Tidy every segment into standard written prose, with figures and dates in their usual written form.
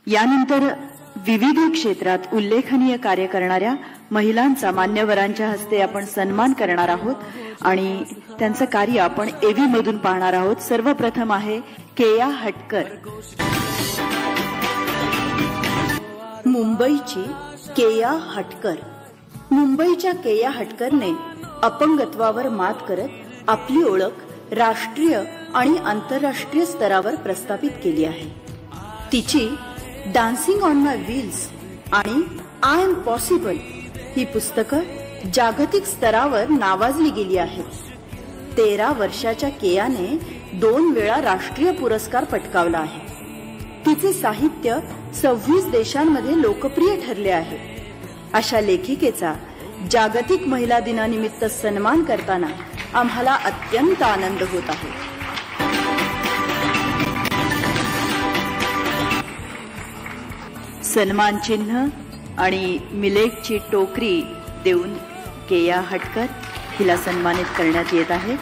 यानंतर विविध क्षेत्रात उल्लेखनीय कार्य करणाऱ्या महिलांचा मान्यवरांच्या हस्ते आपण सन्मान करणार आहोत आणि त्यांचं कार्य आपण एव्ही मधून पाहणार आहोत। सर्वप्रथम आहे केया हटकर। मुंबईची केया हटकर। मुंबईच्या केया हटकरने अपंगत्वावर मात करत आपली ओळख राष्ट्रीय आणि आंतरराष्ट्रीय स्तरावर प्रस्थापित केली आहे। तिची डान्सिंग ऑन माय व्हील्स आणि आय एम पॉसिबल ही पुस्तकं जागतिक स्तरावर नावाजली गेली आहेत। 13 वर्षाच्या केयाने 2 वेळा राष्ट्रीय पुरस्कार पटकावला आहे। तिचे साहित्य 26 देशांमध्ये लोकप्रिय ठरले आहे। अशा लेखिकेचा जागतिक महिला दिनानिमित्त सन्मान करताना आम्हाला अत्यंत आनंद होत आहे। सन्मान चिन्ह आणि मिलेटची टोकरी देऊन केया हटकर हिला सन्मानित करण्यात येत आहे।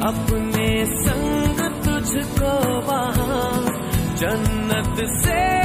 अपने संग तुझको वहाँ जन्नत से